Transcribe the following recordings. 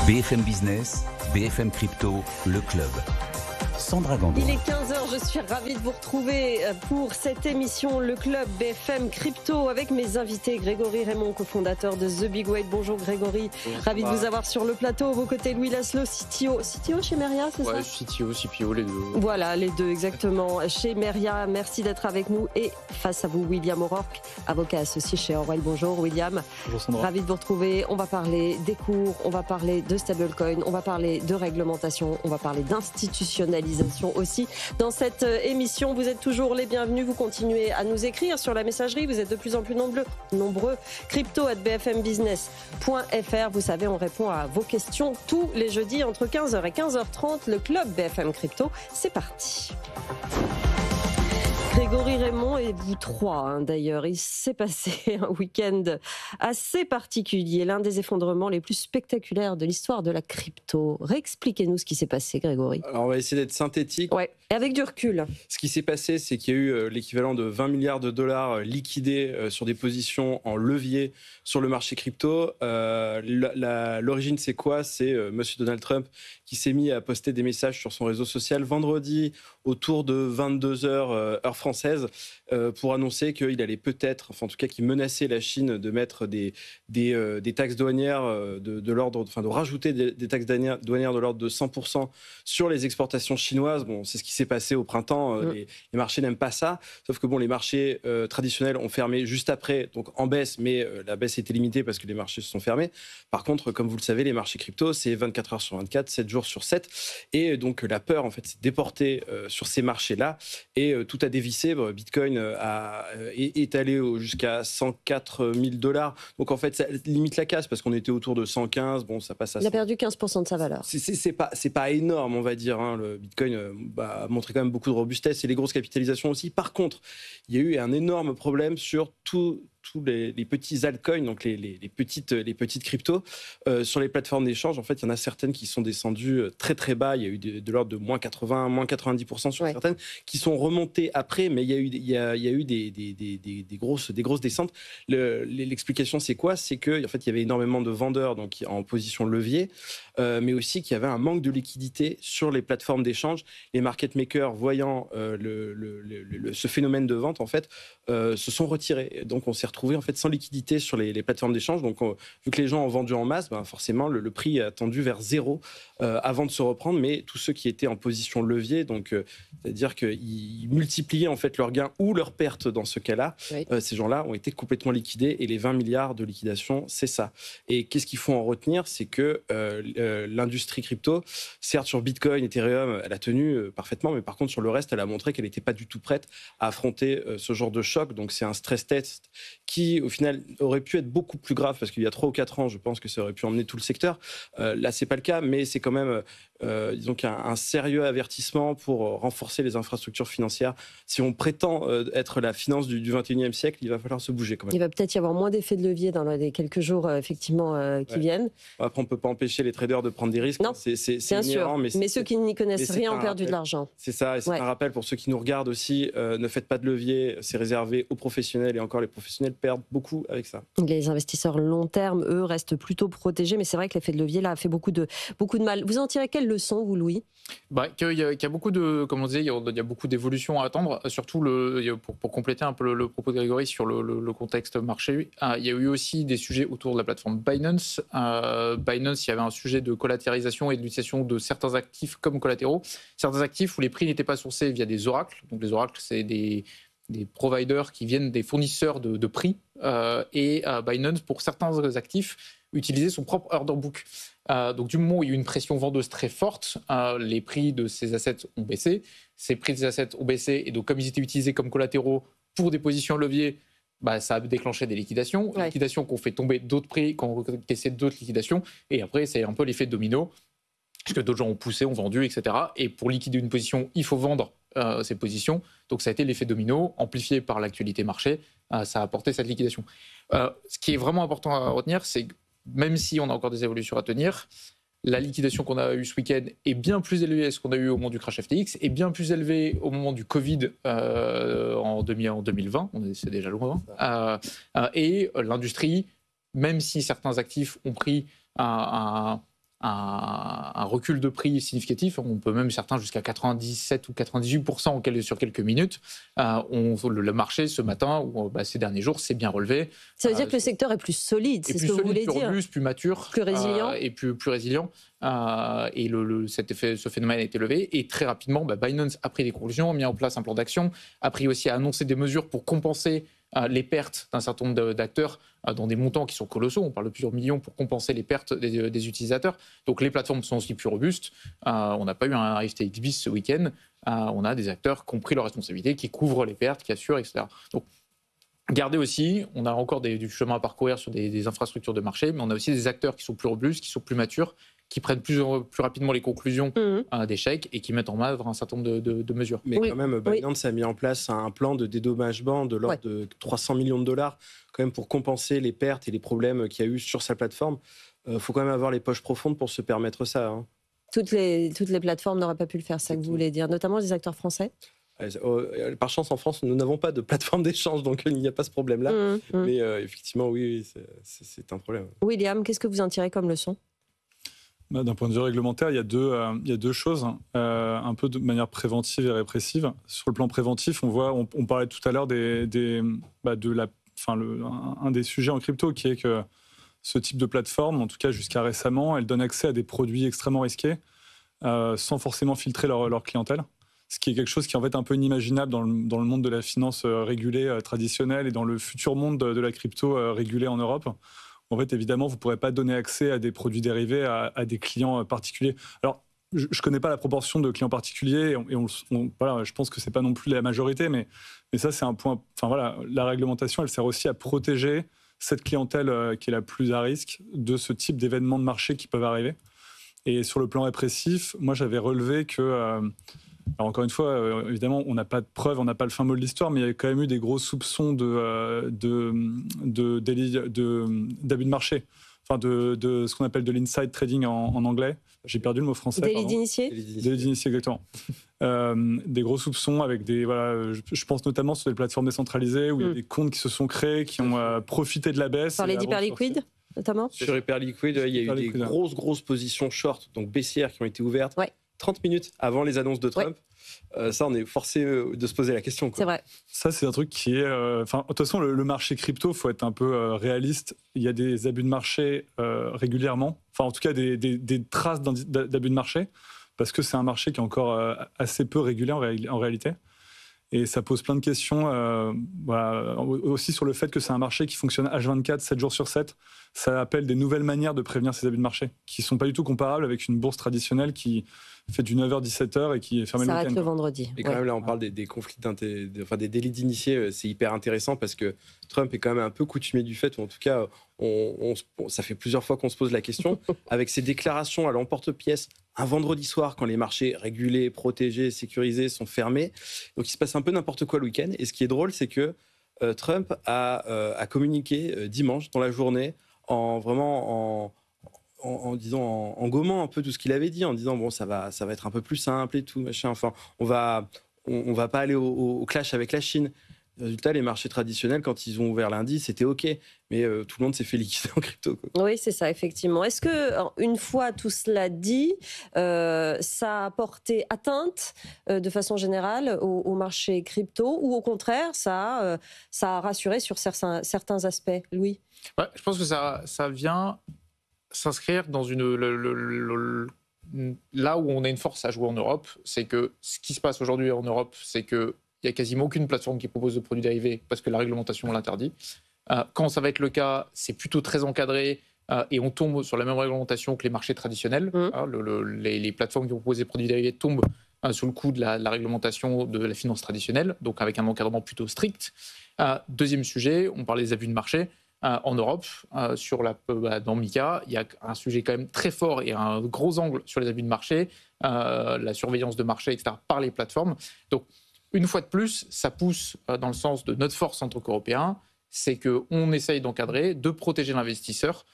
BFM Business, BFM Crypto, le club. Sandra Gandoin. Il est 15h, je suis ravie de vous retrouver pour cette émission Le Club BFM Crypto avec mes invités Grégory Raymond, cofondateur de The Big Whale. Bonjour Grégory, ravi de vous avoir sur le plateau. À vos côtés Louis Laszlo, CTO chez Meria, c'est ça? Ouais, CTO, CPO, les deux. Voilà, les deux exactement. Chez Meria, merci d'être avec nous. Et face à vous, William O'Rourke, avocat associé chez Orwell. Bonjour William. Bonjour Sandra. Ravi de vous retrouver. On va parler des cours, on va parler de stablecoin, on va parler de réglementation, on va parler d'institutionnalisation aussi. Dans cette émission, vous êtes toujours les bienvenus. Vous continuez à nous écrire sur la messagerie. Vous êtes de plus en plus nombreux. crypto@bfmbusness.fr. Vous savez, on répond à vos questions tous les jeudis entre 15h et 15h30. Le club BFM Crypto, c'est parti. Grégory Raymond et vous trois, d'ailleurs, il s'est passé un week-end assez particulier, l'un des effondrements les plus spectaculaires de l'histoire de la crypto. Réexpliquez-nous ce qui s'est passé, Grégory. Alors on va essayer d'être synthétique. Ouais, et avec du recul. Ce qui s'est passé, c'est qu'il y a eu l'équivalent de 20 milliards de dollars liquidés sur des positions en levier sur le marché crypto. L'origine, c'est quoi? C'est Monsieur Donald Trump qui s'est mis à poster des messages sur son réseau social vendredi autour de 22h heure française pour annoncer qu'il allait peut-être, enfin en tout cas qu'il menaçait la Chine de mettre des taxes douanières de l'ordre, enfin de rajouter des taxes douanières de l'ordre de 100% sur les exportations chinoises. Bon, c'est ce qui s'est passé au printemps. Les marchés n'aiment pas ça. Sauf que bon, les marchés traditionnels ont fermé juste après, donc en baisse, mais la baisse était limitée parce que les marchés se sont fermés. Par contre, comme vous le savez, les marchés crypto, c'est 24 heures sur 24, 7 jours sur 7. Et donc la peur, en fait, s'est déportée sur ces marchés-là et tout a dévissé. Bitcoin est allé jusqu'à 104 000 $. Donc en fait, ça limite la casse parce qu'on était autour de 115. Bon, ça passe à 100. Il a perdu 15% de sa valeur. C'est pas énorme, on va dire. Le Bitcoin a montré quand même beaucoup de robustesse et les grosses capitalisations aussi. Par contre, il y a eu un énorme problème sur tous les petits altcoins, donc les petites cryptos, sur les plateformes d'échange. En fait, il y en a certaines qui sont descendues très très bas. Il y a eu de l'ordre de moins 80, moins 90% sur certaines, qui sont remontées après, mais il y a eu des grosses descentes. L'explication, c'est quoi? C'est que en fait, il y avait énormément de vendeurs donc en position levier, mais aussi qu'il y avait un manque de liquidité sur les plateformes d'échange. Les market makers, voyant ce phénomène de vente, en fait, se sont retirés. Donc, on s'est retrouvé en fait sans liquidité sur les plateformes d'échange. Donc, vu que les gens ont vendu en masse, forcément, le prix a tendu vers zéro avant de se reprendre. Mais tous ceux qui étaient en position levier, donc c'est-à-dire qu'ils multipliaient en fait leurs gains ou leurs pertes dans ce cas-là, ces gens-là ont été complètement liquidés. Et les 20 milliards de liquidation, c'est ça. Et qu'est-ce qu'il faut en retenir? C'est que l'industrie crypto, certes sur Bitcoin, Ethereum, elle a tenu parfaitement, mais par contre sur le reste, elle a montré qu'elle n'était pas du tout prête à affronter ce genre de choc. Donc c'est un stress test qui, au final, aurait pu être beaucoup plus grave parce qu'il y a 3 ou 4 ans, je pense que ça aurait pu emmener tout le secteur. Là, c'est pas le cas, mais c'est quand même disons un sérieux avertissement pour renforcer les infrastructures financières. Si on prétend être la finance du 21e siècle, il va falloir se bouger quand même. Il va peut-être y avoir moins d'effet de levier dans les quelques jours effectivement qui viennent. Après, on peut pas empêcher les traders de prendre des risques. Non, c'est bien inhérent, sûr. Mais ceux qui n'y connaissent rien ont perdu de l'argent. C'est ça, et c'est un rappel pour ceux qui nous regardent aussi. Ne faites pas de levier, c'est réservé aux professionnels, et encore les professionnels perdent beaucoup avec ça. Les investisseurs long terme, eux, restent plutôt protégés, mais c'est vrai que l'effet de levier là a fait beaucoup de mal. Vous en tirez quelle leçon, vous, Louis? Qu'il y a beaucoup de, comme on disait, il y a beaucoup d'évolutions à attendre. Surtout, pour compléter un peu le propos de Grégory sur le contexte marché, il y a eu aussi des sujets autour de la plateforme Binance. Binance, il y avait un sujet de collatéralisation et de l'utilisation de certains actifs comme collatéraux. Certains actifs où les prix n'étaient pas sourcés via des oracles. Donc les oracles, c'est des providers qui viennent des fournisseurs de prix. Et Binance, pour certains actifs, utilisait son propre order book. Donc du moment où il y a eu une pression vendeuse très forte, les prix de ces assets ont baissé. Ces prix des assets ont baissé, et donc comme ils étaient utilisés comme collatéraux pour des positions levier, ça a déclenché des liquidations. Liquidations qui ont fait tomber d'autres prix, qui ont encaissé d'autres liquidations. Et après, c'est un peu l'effet domino, parce que d'autres gens ont poussé, ont vendu, etc. Et pour liquider une position, il faut vendre ces positions. Donc ça a été l'effet domino, amplifié par l'actualité marché. Ça a apporté cette liquidation. Ce qui est vraiment important à retenir, c'est que même si on a encore des évolutions à tenir, la liquidation qu'on a eue ce week-end est bien plus élevée que ce qu'on a eu au moment du crash FTX, est bien plus élevée au moment du Covid en 2020, c'est déjà loin, et l'industrie, même si certains actifs ont pris un un recul de prix significatif. On peut même certains jusqu'à 97 ou 98% sur quelques minutes. Le marché ce matin ou ces derniers jours s'est bien relevé. Ça veut dire que le secteur est plus solide, c'est ce que vous voulez dire. Plus robuste, plus mature, plus résilient et plus résilient. Et ce phénomène a été levé. Et très rapidement, Binance a pris des conclusions, a mis en place un plan d'action, a pris aussi à annoncer des mesures pour compenser les pertes d'un certain nombre d'acteurs dans des montants qui sont colossaux. On parle de plusieurs millions pour compenser les pertes des utilisateurs. Donc les plateformes sont aussi plus robustes. On n'a pas eu un FTX bis ce week-end. On a des acteurs qui ont pris leurs responsabilités, qui couvrent les pertes, qui assurent, etc. Donc gardez aussi, on a encore du chemin à parcourir sur des infrastructures de marché, mais on a aussi des acteurs qui sont plus robustes, qui sont plus matures, qui prennent plus rapidement les conclusions d'échecs et qui mettent en œuvre un certain nombre de mesures. Mais quand même, Binance a mis en place un plan de dédommagement de l'ordre de 300 millions de dollars quand même pour compenser les pertes et les problèmes qu'il y a eu sur sa plateforme. Faut quand même avoir les poches profondes pour se permettre ça. Hein. Toutes les plateformes n'auraient pas pu le faire, ça que vous voulez dire, notamment les acteurs français. Par chance, en France, nous n'avons pas de plateforme d'échange, donc il n'y a pas ce problème-là. Mais effectivement, oui, c'est un problème. William, qu'est-ce que vous en tirez comme leçon ? D'un point de vue réglementaire, il y a deux choses, un peu de manière préventive et répressive. Sur le plan préventif, on parlait tout à l'heure un des sujets en crypto qui est que ce type de plateforme, en tout cas jusqu'à récemment, elle donne accès à des produits extrêmement risqués sans forcément filtrer leur clientèle. Ce qui est quelque chose qui est en fait un peu inimaginable dans le monde de la finance régulée traditionnelle et dans le futur monde de la crypto régulée en Europe. En fait, évidemment, vous ne pourrez pas donner accès à des produits dérivés à des clients particuliers. Alors, je ne connais pas la proportion de clients particuliers et voilà, je pense que ce n'est pas non plus la majorité, mais ça, c'est un point. Enfin, voilà, la réglementation, elle sert aussi à protéger cette clientèle qui est la plus à risque de ce type d'événements de marché qui peuvent arriver. Et sur le plan répressif, moi, j'avais relevé que... alors encore une fois, évidemment, on n'a pas de preuves, on n'a pas le fin mot de l'histoire, mais il y a quand même eu des gros soupçons d'abus de marché, enfin de ce qu'on appelle de l'inside trading en anglais. J'ai perdu le mot français. Délit d'initié. Délit d'initié, exactement. Des gros soupçons avec je pense notamment sur des plateformes décentralisées où il y a des comptes qui se sont créés, qui ont profité de la baisse. Par les d'Hyperliquid notamment. Sur Hyperliquid, il y a eu des grosses positions short, donc baissières, qui ont été ouvertes. 30 minutes avant les annonces de Trump. Ça, on est forcé de se poser la question. C'est vrai. Ça, c'est un truc qui est... de toute façon, le marché crypto, il faut être un peu réaliste. Il y a des abus de marché régulièrement. Enfin, en tout cas, des traces d'abus de marché, parce que c'est un marché qui est encore assez peu régulé en réalité. Et ça pose plein de questions aussi sur le fait que c'est un marché qui fonctionne H24, 7 jours sur 7. Ça appelle des nouvelles manières de prévenir ces abus de marché, qui ne sont pas du tout comparables avec une bourse traditionnelle qui fait du 9h, 17h et qui est fermée le week-end. Ça arrête le vendredi. Et quand même, là, on parle des conflits des délits d'initiés. C'est hyper intéressant parce que Trump est quand même un peu coutumier du fait, ou en tout cas, ça fait plusieurs fois qu'on se pose la question, avec ses déclarations à l'emporte-pièce un vendredi soir quand les marchés régulés, protégés, sécurisés sont fermés. Donc il se passe un peu n'importe quoi le week-end. Et ce qui est drôle, c'est que Trump a communiqué dimanche dans la journée en gommant un peu tout ce qu'il avait dit, en disant bon, ça va être un peu plus simple et tout, machin. Enfin, on va pas aller au clash avec la Chine. Résultat, les marchés traditionnels, quand ils ont ouvert lundi, c'était OK. Mais tout le monde s'est fait liquider en crypto. Quoi. Oui, c'est ça, effectivement. Est-ce que, une fois tout cela dit, ça a porté atteinte de façon générale au marché crypto ou au contraire, ça a rassuré sur certains aspects, Louis ? Je pense que ça vient s'inscrire dans là où on a une force à jouer en Europe. C'est que ce qui se passe aujourd'hui en Europe, c'est que il n'y a quasiment aucune plateforme qui propose de produits dérivés parce que la réglementation l'interdit. Quand ça va être le cas, c'est plutôt très encadré et on tombe sur la même réglementation que les marchés traditionnels. Les plateformes qui proposent des produits dérivés tombent sous le coup de la réglementation de la finance traditionnelle, donc avec un encadrement plutôt strict. Deuxième sujet, on parle des abus de marché. En Europe, dans MiCA, il y a un sujet quand même très fort et un gros angle sur les abus de marché, la surveillance de marché, etc., par les plateformes. Donc, une fois de plus, ça pousse dans le sens de notre force en tant qu'Européens, c'est qu'on essaye d'encadrer, de protéger l'investisseur,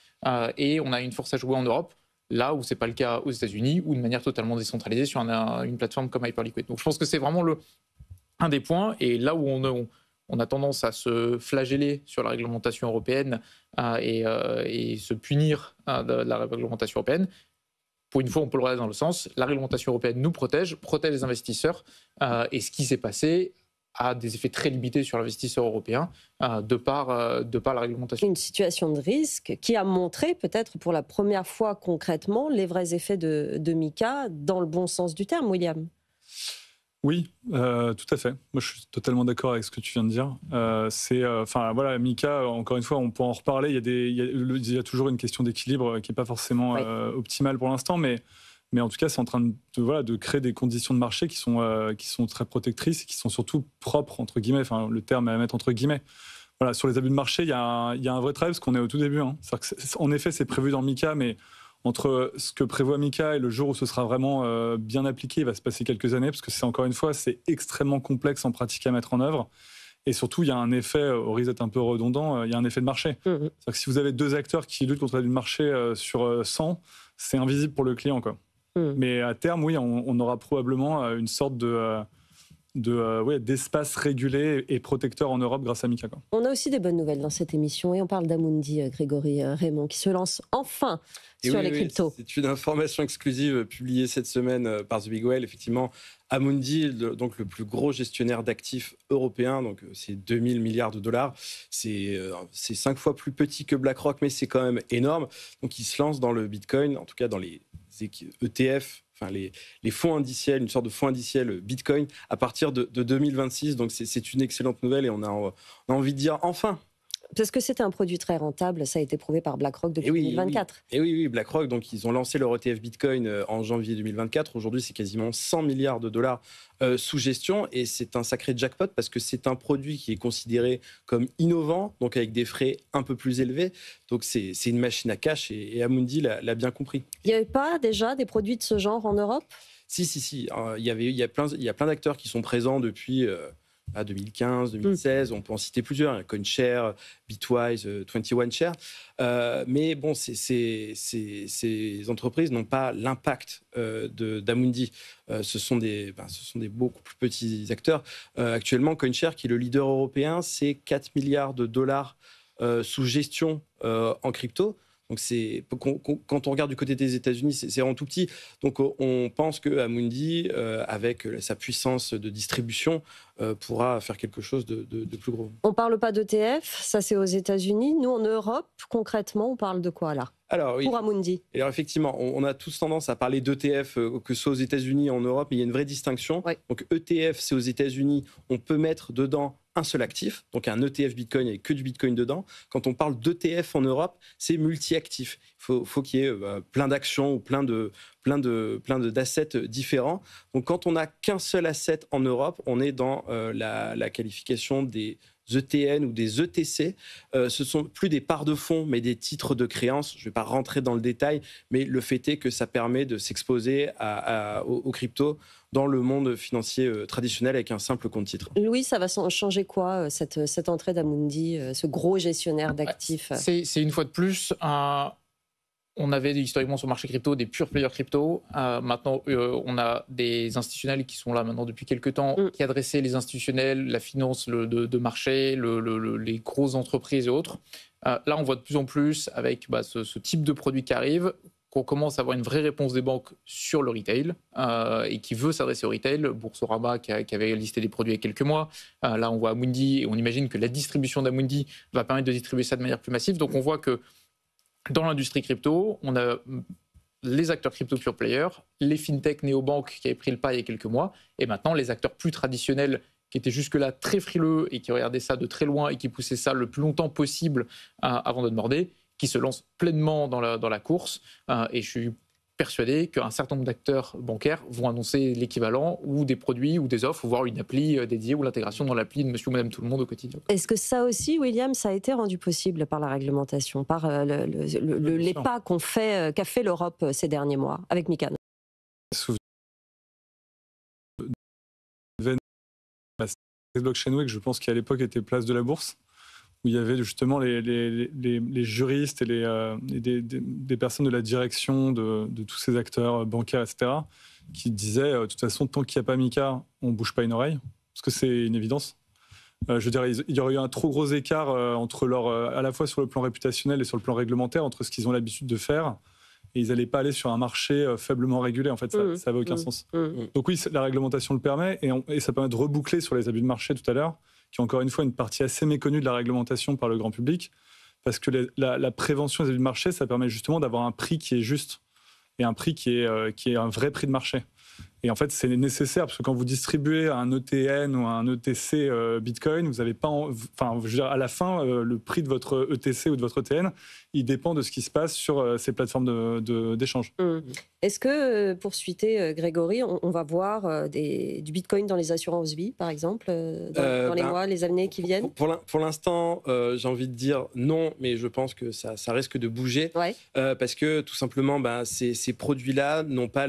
et on a une force à jouer en Europe, là où ce n'est pas le cas aux États-Unis, ou de manière totalement décentralisée sur une plateforme comme Hyperliquid. Donc je pense que c'est vraiment un des points, et là où on a tendance à se flageller sur la réglementation européenne et se punir de la réglementation européenne, pour une fois, on peut le regarder dans le sens, la réglementation européenne nous protège les investisseurs, et ce qui s'est passé a des effets très limités sur l'investisseur européen de par la réglementation. Une situation de risque qui a montré peut-être pour la première fois concrètement les vrais effets de MiCA dans le bon sens du terme, William. Oui, tout à fait. Moi, je suis totalement d'accord avec ce que tu viens de dire. Voilà, MiCA, encore une fois, on peut en reparler. Il y a toujours une question d'équilibre qui n'est pas forcément optimale pour l'instant, mais en tout cas, c'est en train de créer des conditions de marché qui sont très protectrices et qui sont surtout propres, entre guillemets, enfin, le terme est à mettre entre guillemets. Voilà, sur les abus de marché, il y a un vrai travail parce qu'on est au tout début. Hein. En effet, c'est prévu dans MiCA, mais entre ce que prévoit MiCA et le jour où ce sera vraiment bien appliqué, il va se passer quelques années, parce que encore une fois, c'est extrêmement complexe en pratique à mettre en œuvre. Et surtout, il y a un effet, au risque d'être un peu redondant, il y a un effet de marché. C'est-à-dire que si vous avez 2 acteurs qui luttent contre l'abus de marché sur 100, c'est invisible pour le client, quoi. Mais à terme, oui, on aura probablement une sorte d'espace régulé et protecteur en Europe grâce à MiCA, quoi. On a aussi des bonnes nouvelles dans cette émission et on parle d'Amundi, Grégory Raymond, qui se lance enfin sur les cryptos. C'est une information exclusive publiée cette semaine par The Big Whale. Effectivement, Amundi, donc le plus gros gestionnaire d'actifs européen, donc c'est 2000 milliards de dollars. C'est 5 fois plus petit que BlackRock, mais c'est quand même énorme. Donc il se lance dans le Bitcoin, en tout cas dans les ETF, enfin les fonds indiciels, une sorte de fonds indiciel Bitcoin à partir de 2026. Donc c'est une excellente nouvelle et on a envie de dire enfin. Parce que c'était un produit très rentable, ça a été prouvé par BlackRock depuis 2024. Et oui, BlackRock, donc ils ont lancé leur ETF Bitcoin en janvier 2024. Aujourd'hui, c'est quasiment 100 milliards de dollars sous gestion et c'est un sacré jackpot parce que c'est un produit qui est considéré comme innovant, donc avec des frais un peu plus élevés. Donc c'est une machine à cash et Amundi l'a bien compris. Il n'y avait pas déjà des produits de ce genre en Europe ? Si. Il y a plein d'acteurs qui sont présents depuis 2015, 2016. On peut en citer plusieurs. CoinShare, Bitwise, 21Share. Mais bon, ces entreprises n'ont pas l'impact d'Amundi. Ce sont des beaucoup plus petits acteurs. Actuellement, CoinShare, qui est le leader européen, c'est 4 milliards de dollars sous gestion en crypto. Donc quand on regarde du côté des États-Unis, c'est vraiment tout petit. Donc on pense que Amundi, avec sa puissance de distribution, pourra faire quelque chose de plus gros. On ne parle pas d'ETF, ça c'est aux États-Unis. Nous en Europe, concrètement, on parle de quoi là ? Alors, oui. Pour Amundi. Alors effectivement, on a tous tendance à parler d'ETF, que ce soit aux États-Unis, en Europe, mais il y a une vraie distinction. Oui. Donc ETF, c'est aux États-Unis, on peut mettre dedans un seul actif, donc un ETF Bitcoin avec que du Bitcoin dedans. Quand on parle d'ETF en Europe, c'est multi-actif. Il faut qu'il y ait plein d'actions ou plein d'assets différents. Donc quand on n'a qu'un seul asset en Europe, on est dans la qualification des ETN ou des ETC. Ce sont plus des parts de fonds, mais des titres de créance. Je ne vais pas rentrer dans le détail, mais le fait est que ça permet de s'exposer aux cryptos dans le monde financier traditionnel avec un simple compte titre. Louis, ça va changer quoi, cette entrée d'Amundi, ce gros gestionnaire d'actifs ? C'est une fois de plus on avait historiquement sur le marché crypto des pure players crypto. Maintenant, on a des institutionnels qui sont là maintenant depuis quelques temps, qui adressaient les institutionnels, la finance de marché, les grosses entreprises et autres. Là, on voit de plus en plus avec ce type de produit qui arrive, qu'on commence à avoir une vraie réponse des banques sur le retail et qui veut s'adresser au retail. Boursorama qui avait listé des produits il y a quelques mois. Là, on voit Amundi et on imagine que la distribution d'Amundi va permettre de distribuer ça de manière plus massive. Donc, on voit que dans l'industrie crypto, on a les acteurs crypto pure players, les fintech néobanques qui avaient pris le pas il y a quelques mois, et maintenant les acteurs plus traditionnels qui étaient jusque-là très frileux et qui regardaient ça de très loin et qui poussaient ça le plus longtemps possible avant de demander, qui se lancent pleinement dans la course. Et je suis persuadé qu'un certain nombre d'acteurs bancaires vont annoncer l'équivalent ou des produits ou des offres, voire une appli dédiée ou l'intégration dans l'appli de monsieur ou madame tout le monde au quotidien. Est-ce que ça aussi, William, ça a été rendu possible par la réglementation, par les pas qu'a fait l'Europe ces derniers mois avec MiCA? Blockchain Week, je pense qu'à l'époque était place de la Bourse, où il y avait justement les juristes et des personnes de la direction de tous ces acteurs bancaires, etc., qui disaient de toute façon, tant qu'il n'y a pas MiCA, on ne bouge pas une oreille, parce que c'est une évidence. Je veux dire, il y aurait eu un trop gros écart entre à la fois sur le plan réputationnel et sur le plan réglementaire, entre ce qu'ils ont l'habitude de faire et ils n'allaient pas aller sur un marché faiblement régulé. En fait, ça n'avait aucun sens. Donc oui, la réglementation le permet, et ça permet de reboucler sur les abus de marché tout à l'heure, qui est encore une fois une partie assez méconnue de la réglementation par le grand public, parce que la prévention des abus de marché, ça permet justement d'avoir un prix qui est juste, et un prix qui est un vrai prix de marché. Et en fait, c'est nécessaire, parce que quand vous distribuez un ETN ou un ETC Bitcoin, vous n'avez pas... Enfin, je veux dire, à la fin, le prix de votre ETC ou de votre ETN, il dépend de ce qui se passe sur ces plateformes d'échange. Est-ce que, pour suiter Grégory, on va voir du Bitcoin dans les assurances vie, par exemple, dans les mois, les années qui viennent? Pour l'instant, j'ai envie de dire non, mais je pense que ça risque de bouger. Ouais. Parce que, tout simplement, ces produits-là n'ont pas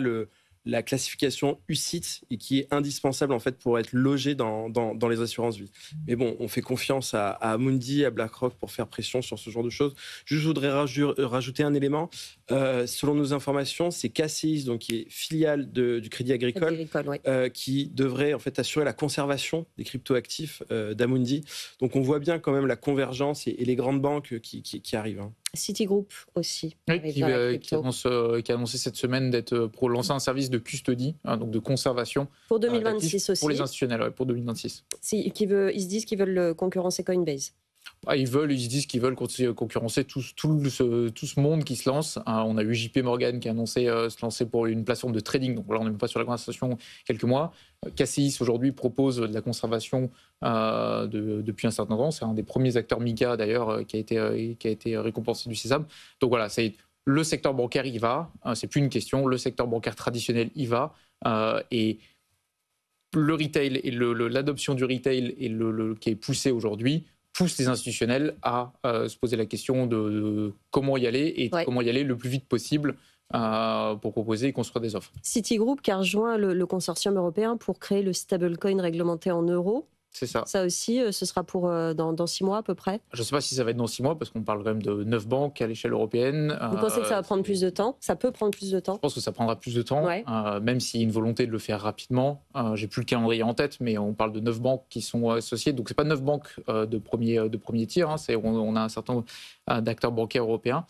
la classification UCITS, et qui est indispensable en fait pour être logé dans les assurances vie. Mais bon, on fait confiance à Amundi, à BlackRock pour faire pression sur ce genre de choses. Je voudrais rajouter un élément. Selon nos informations, c'est CACEIS, donc qui est filiale du Crédit Agricole, qui devrait en fait assurer la conservation des cryptoactifs d'Amundi. Donc on voit bien quand même la convergence et les grandes banques qui arrivent. Citigroup aussi. Oui, qui a annoncé cette semaine pour lancer un service de custody, donc de conservation. Pour 2026 aussi. Pour les institutionnels, pour 2026. Ils se disent qu'ils veulent concurrencer Coinbase. Ils se disent qu'ils veulent concurrencer tout ce monde qui se lance. On a eu JP Morgan qui a annoncé se lancer pour une plateforme de trading. Donc là, on n'est même pas sur la conversation quelques mois. CACEIS aujourd'hui propose de la conservation depuis un certain temps. C'est un des premiers acteurs MiCA d'ailleurs qui a été récompensé du Sésame. Donc voilà, c'est le secteur bancaire y va. C'est plus une question. Le secteur bancaire traditionnel y va. Et le retail et l'adoption du retail qui est poussé aujourd'hui pousse les institutionnels à se poser la question de comment y aller et comment y aller le plus vite possible pour proposer et construire des offres. Citigroup qui a rejoint le consortium européen pour créer le stablecoin réglementé en euros. C'est ça. Ça aussi, ce sera pour dans 6 mois à peu près? Je ne sais pas si ça va être dans 6 mois, parce qu'on parle quand même de 9 banques à l'échelle européenne. Vous pensez que ça va prendre plus de temps? Ça peut prendre plus de temps? Je pense que ça prendra plus de temps, même s'il y a une volonté de le faire rapidement. J'ai plus le calendrier en tête, mais on parle de 9 banques qui sont associées. Donc ce n'est pas 9 banques de premier tir. On a un certain nombre d'acteurs bancaires européens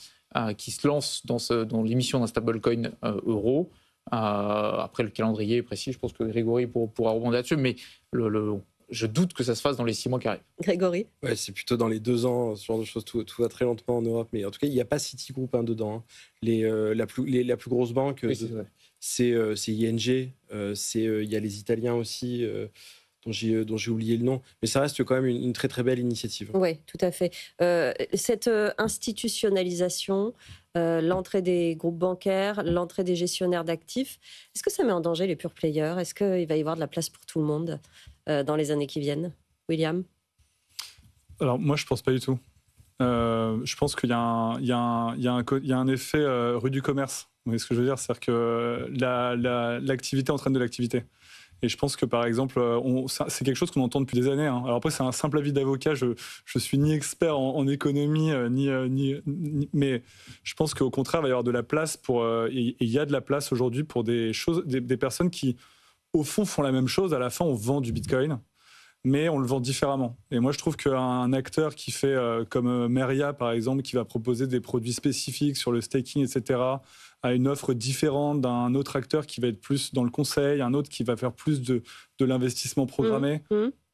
qui se lancent dans l'émission d'un stablecoin euro. Après, le calendrier est précis. Je pense que Grégory pourra rebondir là-dessus. Mais je doute que ça se fasse dans les 6 mois qui arrivent. Grégory? Ouais, c'est plutôt dans les 2 ans, ce genre de choses. Tout va très lentement en Europe. Mais en tout cas, il n'y a pas Citigroup dedans. La plus grosse banque, c'est ING. Il y a les Italiens aussi, dont j'ai oublié le nom. Mais ça reste quand même une très très belle initiative. Oui, tout à fait. Cette institutionnalisation, l'entrée des groupes bancaires, l'entrée des gestionnaires d'actifs, est-ce que ça met en danger les pure players? Est-ce qu'il va y avoir de la place pour tout le monde dans les années qui viennent? William? Alors moi, je ne pense pas du tout. Je pense qu'il y a un effet rue du commerce. Vous voyez ce que je veux dire? C'est-à-dire que l'activité entraîne de l'activité. Et je pense que, par exemple, c'est quelque chose qu'on entend depuis des années. Alors après, c'est un simple avis d'avocat. Je suis ni expert en économie, mais je pense qu'au contraire, il va y avoir de la place il y a de la place aujourd'hui pour des personnes qui, au fond, font la même chose. À la fin, on vend du Bitcoin, mais on le vend différemment. Et moi, je trouve qu'un acteur qui fait comme Meria, par exemple, qui va proposer des produits spécifiques sur le staking, etc., a une offre différente d'un autre acteur qui va être plus dans le conseil, un autre qui va faire plus de l'investissement programmé.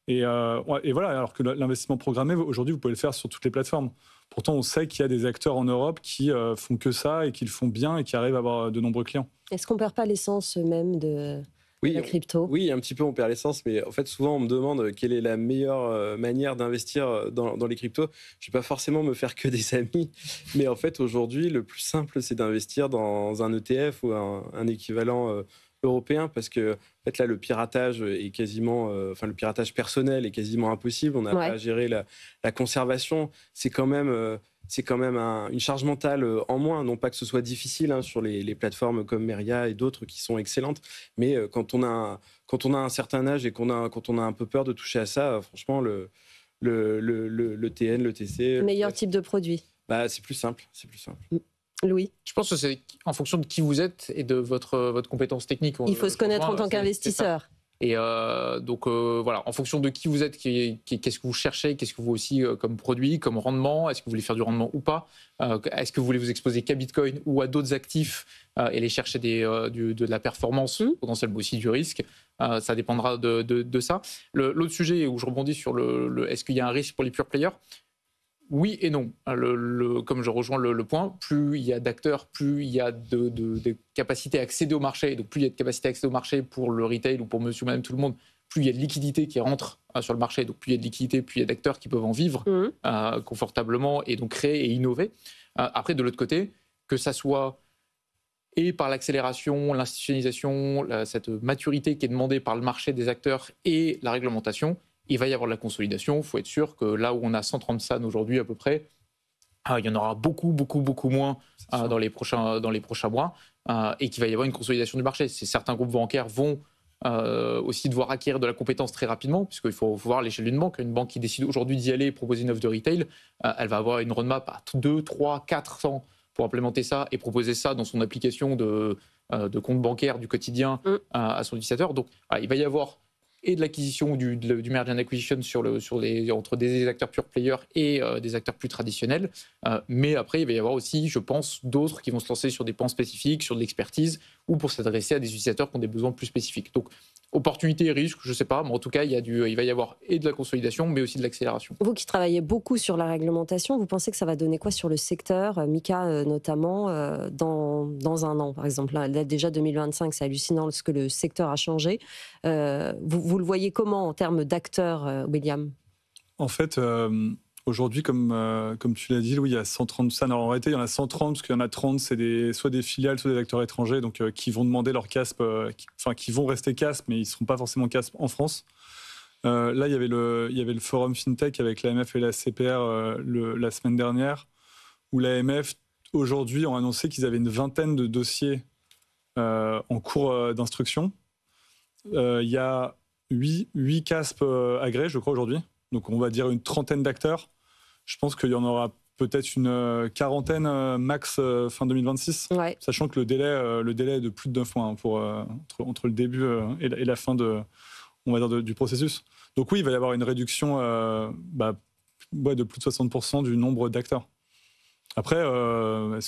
Et voilà, alors que l'investissement programmé, aujourd'hui, vous pouvez le faire sur toutes les plateformes. Pourtant, on sait qu'il y a des acteurs en Europe qui font que ça et qui le font bien et qui arrivent à avoir de nombreux clients. Est-ce qu'on ne perd pas l'essence même de la crypto? Oui, un petit peu, on perd l'essence, mais en fait, souvent, on me demande quelle est la meilleure manière d'investir dans les cryptos. Je ne vais pas forcément me faire que des amis, mais en fait, aujourd'hui, le plus simple, c'est d'investir dans un ETF ou un équivalent européen, parce que en fait, là, le piratage est quasiment, le piratage personnel est quasiment impossible. On n'a pas à gérer la conservation. C'est quand même une charge mentale en moins. Non pas que ce soit difficile sur les plateformes comme Meria et d'autres qui sont excellentes, mais quand on a un certain âge et quand on a un peu peur de toucher à ça, franchement, le TN, le TC... Le meilleur type de produit. C'est plus simple. Louis? Je pense que c'est en fonction de qui vous êtes et de votre compétence technique. Il faut se connaître en tant qu'investisseur. Et donc voilà, en fonction de qui vous êtes, qu'est-ce que vous cherchez, qu'est-ce que vous aussi comme produit, comme rendement, est-ce que vous voulez faire du rendement ou pas, est-ce que vous voulez vous exposer qu'à Bitcoin ou à d'autres actifs et aller chercher de la performance, potentiellement aussi du risque, ça dépendra de ça. L'autre sujet où je rebondis sur est-ce qu'il y a un risque pour les pure players? Oui et non. Comme je rejoins le point, plus il y a d'acteurs, plus il y a de capacité à accéder au marché. Donc plus il y a de capacité à accéder au marché pour le retail ou pour monsieur, madame, tout le monde, plus il y a de liquidité qui rentre sur le marché. Donc plus il y a de liquidité, plus il y a d'acteurs qui peuvent en vivre confortablement et donc créer et innover. Après, de l'autre côté, que ça soit et par l'accélération, l'institutionnalisation, cette maturité qui est demandée par le marché des acteurs et la réglementation, il va y avoir de la consolidation. Il faut être sûr que là où on a 130 SAN aujourd'hui à peu près, il y en aura beaucoup moins dans les prochains mois et qu'il va y avoir une consolidation du marché. Certains groupes bancaires vont aussi devoir acquérir de la compétence très rapidement, puisqu'il faut voir l'échelle d'une banque. Une banque qui décide aujourd'hui d'y aller et proposer une offre de retail, elle va avoir une roadmap à 2, 3, 4 ans pour implémenter ça et proposer ça dans son application de compte bancaire du quotidien à son utilisateur. Donc il va y avoir et de l'acquisition du merger and acquisition entre des acteurs pure players et des acteurs plus traditionnels. Mais après, il va y avoir aussi, je pense, d'autres qui vont se lancer sur des pans spécifiques, sur de l'expertise, ou pour s'adresser à des utilisateurs qui ont des besoins plus spécifiques. Donc, opportunité et risque, je ne sais pas, mais en tout cas, il va y avoir et de la consolidation, mais aussi de l'accélération. Vous qui travaillez beaucoup sur la réglementation, vous pensez que ça va donner quoi sur le secteur, Mika notamment, dans un an, par exemple? Là, déjà 2025, c'est hallucinant ce que le secteur a changé. Vous le voyez comment en termes d'acteurs, William? En fait, aujourd'hui, comme tu l'as dit, Louis, il y a 130 SAN. Alors, en réalité, il y en a 130, parce qu'il y en a 30, c'est soit des filiales, soit des acteurs étrangers, donc qui vont demander leur CASP, qui vont rester CASP, mais ils ne seront pas forcément CASP en France. Là, il y avait le forum FinTech avec l'AMF et la CPR la semaine dernière, où l'AMF, aujourd'hui, ont annoncé qu'ils avaient une vingtaine de dossiers en cours d'instruction. Il y a 8 CASP agréés, je crois, aujourd'hui. Donc, on va dire une trentaine d'acteurs. Je pense qu'il y en aura peut-être une quarantaine max fin 2026, sachant que le délai est de plus de 9 mois entre le début et la fin on va dire du processus. Donc oui, il va y avoir une réduction de plus de 60% du nombre d'acteurs. Après, moi,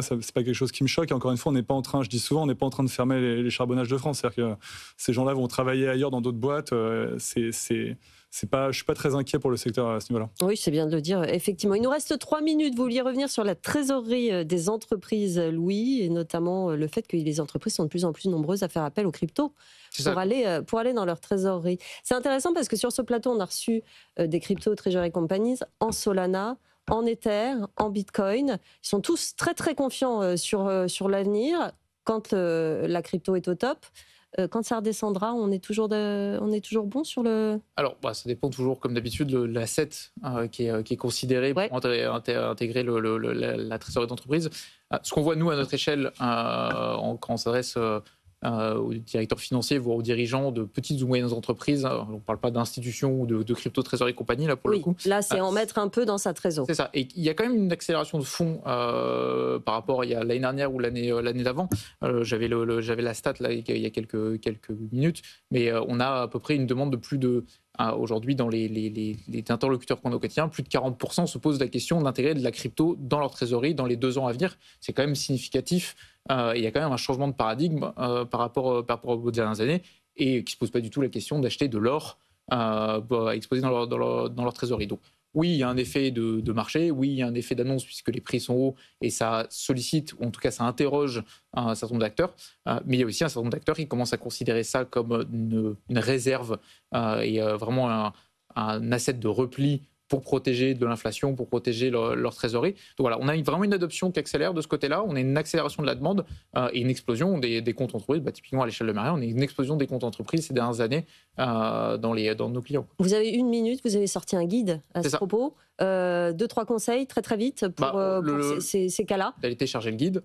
c'est pas quelque chose qui me choque. Et encore une fois, je dis souvent, on n'est pas en train de fermer les charbonnages de France. C'est-à-dire que ces gens-là vont travailler ailleurs dans d'autres boîtes. Je suis pas très inquiet pour le secteur à ce niveau-là. Oui, c'est bien de le dire, effectivement. Il nous reste 3 minutes. Vous vouliez revenir sur la trésorerie des entreprises, Louis, et notamment le fait que les entreprises sont de plus en plus nombreuses à faire appel aux cryptos pour aller dans leur trésorerie. C'est intéressant parce que sur ce plateau, on a reçu des crypto treasury companies en Solana, en Ether, en Bitcoin. Ils sont tous très très confiants sur l'avenir quand la crypto est au top. Quand ça redescendra, on est toujours bon sur le... Alors, ça dépend toujours, comme d'habitude, de l'asset qui est considéré pour intégrer la trésorerie d'entreprise. Ce qu'on voit, nous, à notre échelle, quand on s'adresse aux directeurs financiers, voire aux dirigeants de petites ou moyennes entreprises, on ne parle pas d'institutions ou de crypto-trésorerie compagnie, là, pour le coup. Là, c'est en mettre un peu dans sa trésorerie. C'est ça. Et il y a quand même une accélération de fonds par rapport à l'année dernière ou l'année d'avant. J'avais la stat là, il y a quelques minutes, mais on a à peu près une demande de plus de... Aujourd'hui, dans les interlocuteurs qu'on a au quotidien, plus de 40% se posent la question d'intégrer de la crypto dans leur trésorerie dans les 2 ans à venir. C'est quand même significatif. Il y a quand même un changement de paradigme par rapport aux dernières années et qui ne se pose pas du tout la question d'acheter de l'or exposé dans leur trésorerie. Donc, oui, il y a un effet de marché, oui, il y a un effet d'annonce puisque les prix sont hauts et ça sollicite, ou en tout cas ça interroge un certain nombre d'acteurs, mais il y a aussi un certain nombre d'acteurs qui commencent à considérer ça comme une réserve et vraiment un asset de repli pour protéger de l'inflation, pour protéger leur trésorerie. Donc voilà, on a vraiment une adoption qui accélère de ce côté-là, on a une accélération de la demande et une explosion des comptes entreprises. Typiquement à l'échelle de Maria, on a une explosion des comptes entreprises ces dernières années dans nos clients. Vous avez 1 minute, vous avez sorti un guide à ce propos. 2-3 conseils très très vite pour ces cas-là. D'aller télécharger le guide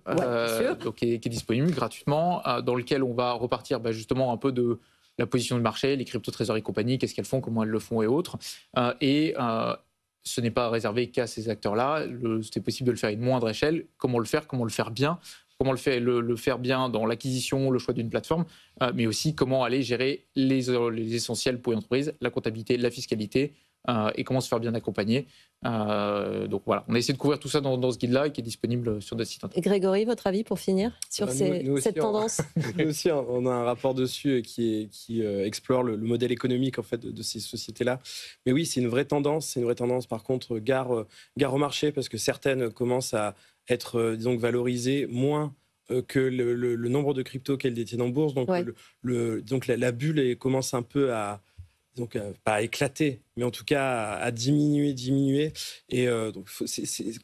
qui est disponible gratuitement, dans lequel on va repartir justement un peu de la position de marché, les crypto-trésoreries compagnies, qu'est-ce qu'elles font, comment elles le font et autres. Ce n'est pas réservé qu'à ces acteurs-là. C'est possible de le faire à une moindre échelle. Comment le faire bien comment le faire bien dans l'acquisition, le choix d'une plateforme, mais aussi comment aller gérer les essentiels pour une entreprise, la comptabilité, la fiscalité, et comment se faire bien accompagner. Donc voilà, on a essayé de couvrir tout ça dans ce guide-là qui est disponible sur notre site internet. Et Grégory, votre avis pour finir sur cette tendance? Nous aussi, on a un rapport dessus qui explore le modèle économique en fait, de ces sociétés-là. Mais oui, c'est une vraie tendance. C'est une vraie tendance, par contre, gare au marché, parce que certaines commencent à être, disons, valorisées moins que le nombre de cryptos qu'elles détiennent en bourse. Donc, donc la bulle commence un peu à... Donc, pas à éclater, mais en tout cas à diminuer. Et donc,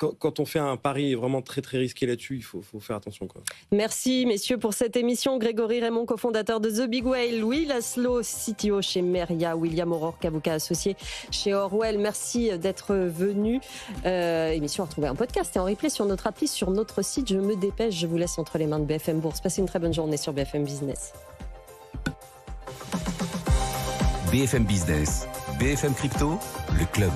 quand on fait un pari vraiment très, très risqué là-dessus, il faut faire attention, quoi. Merci, messieurs, pour cette émission. Grégory Raymond, cofondateur de The Big Whale. Louis Laszlo, CTO chez Meria. William O'Rourke, avocat associé chez Orwell. Merci d'être venu. Émission à retrouver en podcast et en replay sur notre appli, sur notre site. Je me dépêche, je vous laisse entre les mains de BFM Bourse. Passez une très bonne journée sur BFM Business. BFM Business, BFM Crypto, le club.